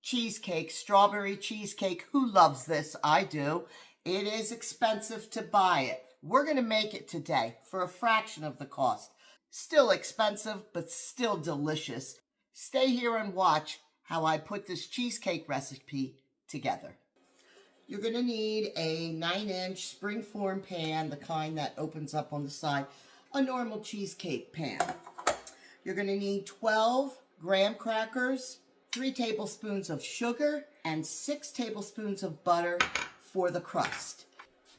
cheesecake, strawberry cheesecake. Who loves this? I do. It is expensive to buy it. We're going to make it today for a fraction of the cost. Still expensive, but still delicious. Stay here and watch how I put this cheesecake recipe together. You're going to need a 9-inch springform pan, the kind that opens up on the side, a normal cheesecake pan. You're going to need 12 graham crackers, 3 tablespoons of sugar, and 6 tablespoons of butter for the crust.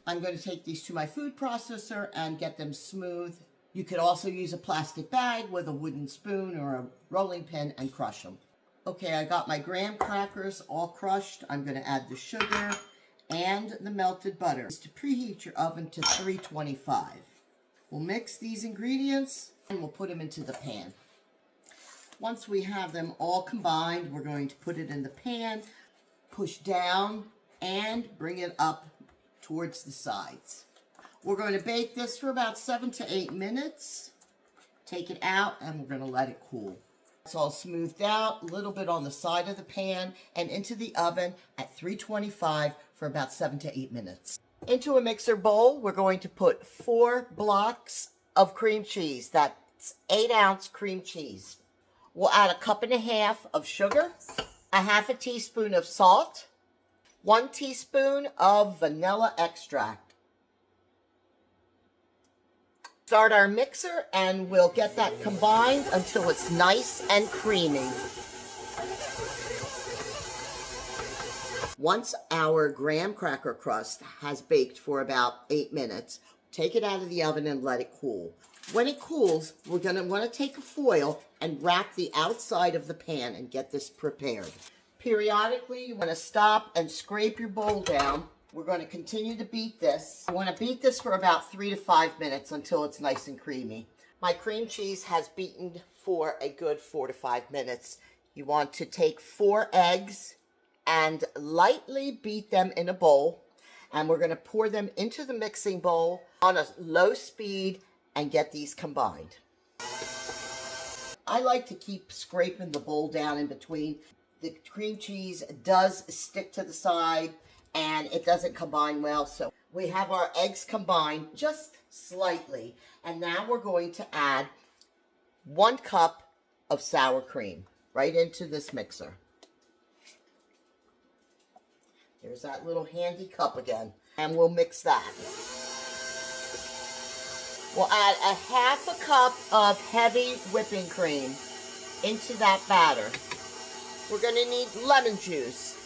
I'm going to take these to my food processor and get them smooth. You could also use a plastic bag with a wooden spoon or a rolling pin and crush them. Okay, I got my graham crackers all crushed. I'm going to add the sugar and the melted butter. To preheat your oven to 325. We'll mix these ingredients and we'll put them into the pan. Once we have them all combined, we're going to put it in the pan, push down, and bring it up towards the sides. We're going to bake this for about 7 to 8 minutes. Take it out and we're going to let it cool. It's all smoothed out, a little bit on the side of the pan, and into the oven at 325 for about 7 to 8 minutes. Into a mixer bowl, we're going to put 4 blocks of cream cheese. That's 8-ounce cream cheese. We'll add 1.5 cups of sugar, a 1/2 teaspoon of salt, 1 teaspoon of vanilla extract. Start our mixer and we'll get that combined until it's nice and creamy. Once our graham cracker crust has baked for about 8 minutes, take it out of the oven and let it cool. When it cools, we're going to want to take a foil and wrap the outside of the pan and get this prepared. Periodically, you want to stop and scrape your bowl down. We're going to continue to beat this. I want to beat this for about 3 to 5 minutes until it's nice and creamy. My cream cheese has beaten for a good 4 to 5 minutes. You want to take 4 eggs and lightly beat them in a bowl. And we're going to pour them into the mixing bowl on a low speed and get these combined. I like to keep scraping the bowl down in between. The cream cheese does stick to the side and it doesn't combine well. So we have our eggs combined just slightly. And now we're going to add 1 cup of sour cream right into this mixer. There's that little handy cup again. And we'll mix that. We'll add a 1/2 cup of heavy whipping cream into that batter. We're going to need lemon juice.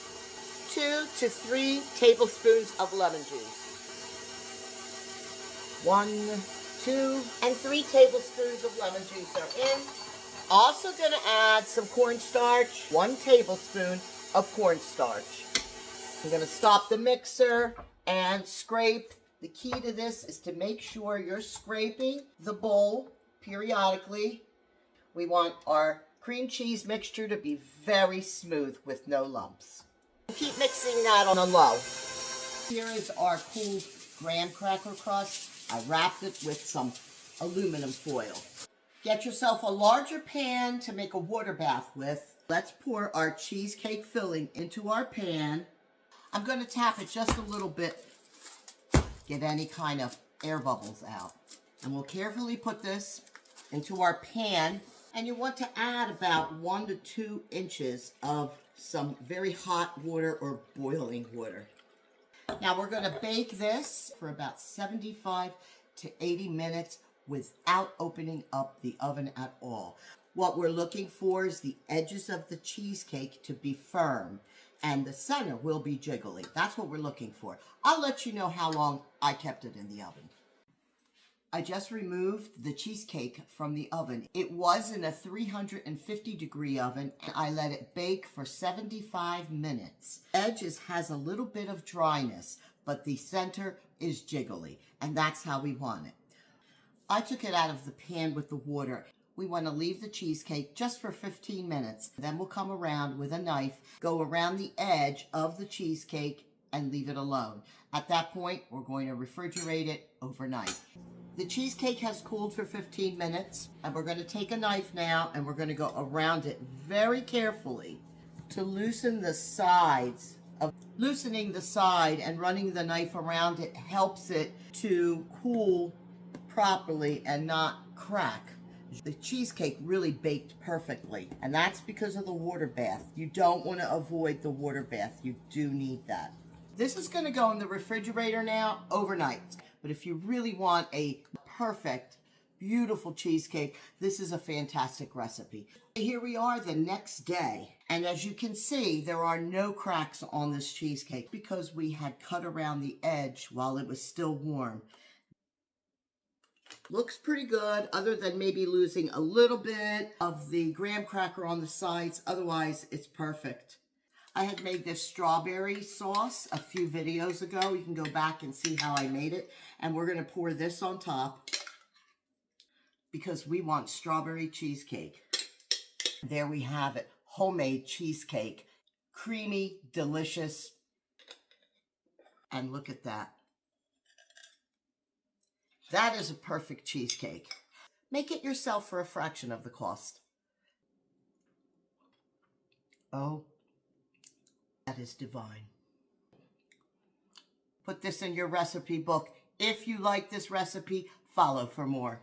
2 to 3 tablespoons of lemon juice. 1, 2, and 3 tablespoons of lemon juice are in. Also going to add some cornstarch. 1 tablespoon of cornstarch. I'm going to stop the mixer and scrape. The key to this is to make sure you're scraping the bowl periodically. We want our cream cheese mixture to be very smooth with no lumps. Keep mixing that on a low. Here is our cool graham cracker crust. I wrapped it with some aluminum foil. Get yourself a larger pan to make a water bath with. Let's pour our cheesecake filling into our pan. I'm going to tap it just a little bit, get any kind of air bubbles out. And we'll carefully put this into our pan. And you want to add about 1 to 2 inches of some very hot water or boiling water. Now we're going to bake this for about 75 to 80 minutes without opening up the oven at all. What we're looking for is the edges of the cheesecake to be firm and the center will be jiggly. That's what we're looking for. I'll let you know how long I kept it in the oven. I just removed the cheesecake from the oven. It was in a 350-degree oven, and I let it bake for 75 minutes. Edges has a little bit of dryness, but the center is jiggly, and that's how we want it. I took it out of the pan with the water. We want to leave the cheesecake just for 15 minutes. Then we'll come around with a knife, go around the edge of the cheesecake, and leave it alone. At that point, we're going to refrigerate it overnight. The cheesecake has cooled for 15 minutes, and we're going to take a knife now, and we're going to go around it very carefully. to loosen the sides. Loosening the side and running the knife around it helps it to cool properly and not crack. The cheesecake really baked perfectly, and that's because of the water bath. You don't want to avoid the water bath. You do need that. This is going to go in the refrigerator now overnight. But if you really want a perfect, beautiful cheesecake, this is a fantastic recipe. Here we are the next day, and as you can see, there are no cracks on this cheesecake because we had cut around the edge while it was still warm. Looks pretty good, other than maybe losing a little bit of the graham cracker on the sides. Otherwise, it's perfect. I had made this strawberry sauce a few videos ago. You can go back and see how I made it. And we're going to pour this on top because we want strawberry cheesecake. There we have it. Homemade cheesecake. Creamy, delicious. And look at that. That is a perfect cheesecake. Make it yourself for a fraction of the cost. Oh, that is divine. Put this in your recipe book. If you like this recipe, follow for more.